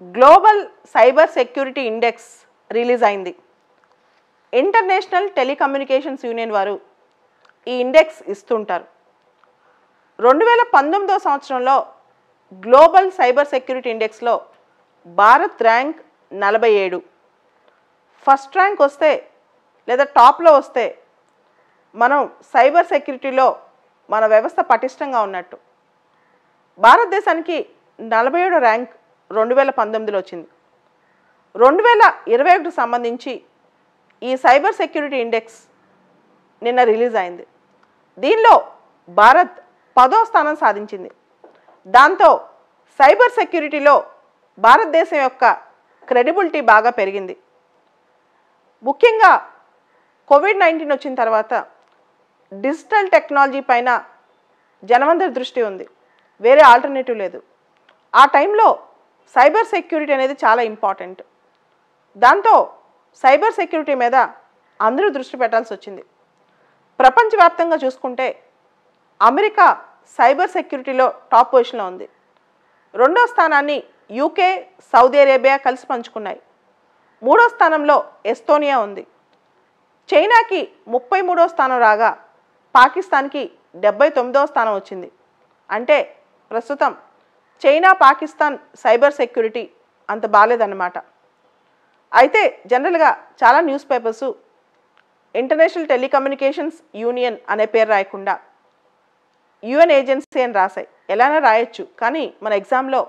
Global cyber security index release అయింది. International telecommunications union వారు ఈ ఇండెక్స్ ఇస్తుంటారు. 2019వ సంవత్సరంలో గ్లోబల్ సైబర్ సెక్యూరిటీ ఇండెక్స్లో భారత్ ర్యాంక్ 47. ఫస్ట్ ర్యాంక్ వస్తే లేదా టాప్లో వస్తే మనం సైబర్ సెక్యూరిటీలో మన వ్యవస్థ పటిష్టంగా ఉన్నట్టు. భారతదేశానికి 47వ ర్యాంక్ 2019లో వచ్చింది. 2021కు సంబంధించి ఈ సైబర్ సెక్యూరిటీ ఇండెక్స్ నిన్న రిలీజ్ అయింది. దీనిలో భారత్ 10వ స్థానం సాధించింది. దాంతో సైబర్ సెక్యూరిటీలో భారతదేశం యొక్క క్రెడిబిలిటీ బాగా పెరిగింది. ముఖ్యంగా కోవిడ్-19 వచ్చిన తర్వాత డిజిటల్ టెక్నాలజీ పైన జనమందరి దృష్టి ఉంది. వేరే ఆల్టర్నేటివ్ లేదు. ఆ టైంలో సైబర్ సెక్యూరిటీ అనేది చాలా ఇంపార్టెంట్. దాంతో సైబర్ సెక్యూరిటీ మీద అందరూ దృష్టి పెట్టాల్సి వచ్చింది. ప్రపంచవ్యాప్తంగా చూసుకుంటే అమెరికా సైబర్ సెక్యూరిటీలో టాప్ పొజిషన్లో ఉంది. 2వ స్థానాన్ని యూకే, సౌదీ అరేబియా కలిసి పంచుకున్నాయి. 3వ స్థానంలో ఎస్తోనియా ఉంది. చైనాకి 33వ స్థానం రాగా పాకిస్తాన్కి 79వ స్థానం వచ్చింది. అంటే ప్రస్తుతం చైనా, పాకిస్తాన్ సైబర్ సెక్యూరిటీ అంత బాగాలేదన్నమాట. అయితే జనరల్గా చాలా news papers international telecommunications union అనే పేరు రాయకుండా యుఎన్ ఏజెన్సీ అని రాశాయి. ఎలానే రాయొచ్చు, కానీ మన ఎగ్జామ్లో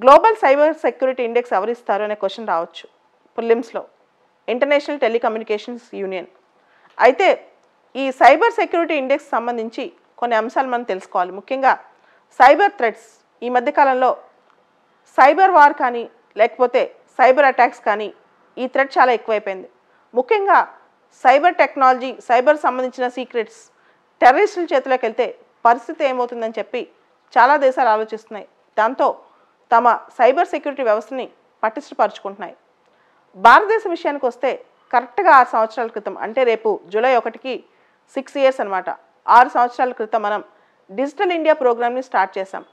గ్లోబల్ సైబర్ సెక్యూరిటీ ఇండెక్స్ ఎవరిస్తారు అనే క్వశ్చన్ రావచ్చు ప్రిలిమ్స్లో. International telecommunications union. అయితే ఈ సైబర్ సెక్యూరిటీ ఇండెక్స్ సంబంధించి కొన్ని అంశాలు మనం తెలుసుకోవాలి. ముఖ్యంగా సైబర్ థ్రెట్స్. ఈ మధ్యకాలంలో సైబర్ వార్ కానీ లేకపోతే సైబర్ అటాక్స్ కానీ ఈ థ్రెట్ చాలా ఎక్కువైపోయింది. ముఖ్యంగా సైబర్ టెక్నాలజీ, సైబర్ సంబంధించిన సీక్రెట్స్ టెర్రరిస్టుల చేతిలోకి వెళ్తే పరిస్థితి ఏమవుతుందని చెప్పి చాలా దేశాలు ఆలోచిస్తున్నాయి. దాంతో తమ సైబర్ సెక్యూరిటీ వ్యవస్థని పటిష్టపరుచుకుంటున్నాయి. భారతదేశ విషయానికి వస్తే కరెక్ట్గా 6 సంవత్సరాల క్రితం, అంటే రేపు జూలై 1కి 6 ఇయర్స్ అనమాట. 6 సంవత్సరాల క్రితం మనం డిజిటల్ ఇండియా ప్రోగ్రామ్ని స్టార్ట్ చేశాం.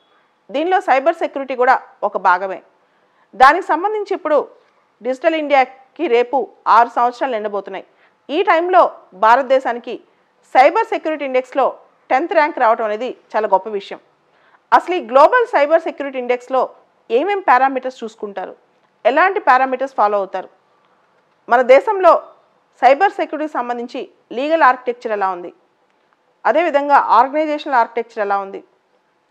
దీనిలో సైబర్ సెక్యూరిటీ కూడా ఒక భాగమే. దానికి సంబంధించి ఇప్పుడు డిజిటల్ ఇండియాకి రేపు 6 సంవత్సరాలు నిండబోతున్నాయి. ఈ టైంలో భారతదేశానికి సైబర్ సెక్యూరిటీ ఇండెక్స్లో 10th ర్యాంక్ రావడం అనేది చాలా గొప్ప విషయం. అసలు ఈ గ్లోబల్ సైబర్ సెక్యూరిటీ ఇండెక్స్లో ఏమేమి పారామీటర్స్ చూసుకుంటారు, ఎలాంటి పారామీటర్స్ ఫాలో అవుతారు, మన దేశంలో సైబర్ సెక్యూరిటీకి సంబంధించి లీగల్ ఆర్కిటెక్చర్ ఎలా ఉంది, అదేవిధంగా ఆర్గనైజేషనల్ ఆర్కిటెక్చర్ ఎలా ఉంది,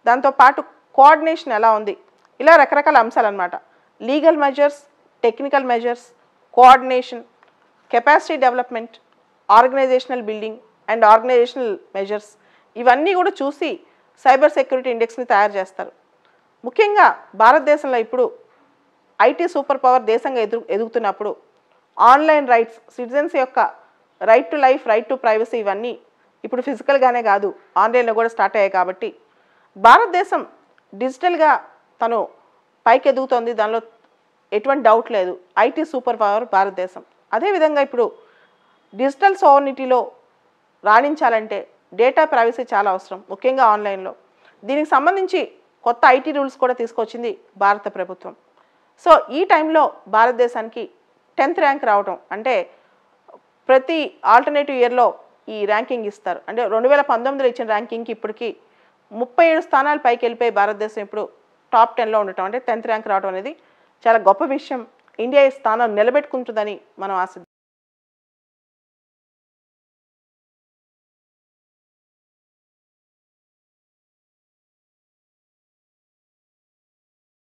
దాంతోపాటు కోఆర్డినేషన్ ఎలా ఉంది, ఇలా రకరకాల అంశాలు అన్నమాట. Legal measures, technical measures, coordination, capacity development, organisational building and organisational measures, ఇవన్నీ కూడా చూసి సైబర్ సెక్యూరిటీ ఇండెక్స్ని తయారు చేస్తారు. ముఖ్యంగా భారతదేశంలో ఇప్పుడు ఐటీ సూపర్ పవర్ దేశంగా ఎదుగుతున్నప్పుడు ఆన్లైన్ రైట్స్, సిటిజన్స్ యొక్క right to life, right to privacy, ఇవన్నీ ఇప్పుడు ఫిజికల్గానే కాదు ఆన్లైన్లో కూడా స్టార్ట్ అయ్యాయి. కాబట్టి భారతదేశం డిజిటల్గా తను పైకి ఎదుగుతోంది, దానిలో ఎటువంటి డౌట్ లేదు. ఐటీ సూపర్ పవర్ భారతదేశం. అదేవిధంగా ఇప్పుడు డిజిటల్ సోవర్నిటీలో రాణించాలంటే డేటా ప్రైవసీ చాలా అవసరం, ముఖ్యంగా ఆన్లైన్లో. దీనికి సంబంధించి కొత్త ఐటీ రూల్స్ కూడా తీసుకొచ్చింది భారత ప్రభుత్వం. సో ఈ టైంలో భారతదేశానికి 10th ర్యాంక్ రావటం అంటే ప్రతి ఆల్టర్నేటివ్ ఇయర్లో ఈ ర్యాంకింగ్ ఇస్తారు. అంటే 2019లో ఇచ్చిన ర్యాంకింగ్కి ఇప్పటికి 37 స్థానాలు పైకి వెళ్ళిపోయి భారతదేశం ఇప్పుడు టాప్ 10లో ఉండటం, అంటే 10th ర్యాంక్ రావడం అనేది చాలా గొప్ప విషయం. ఇండియా ఈ స్థానం నిలబెట్టుకుంటుందని మనం ఆశిద్దాం.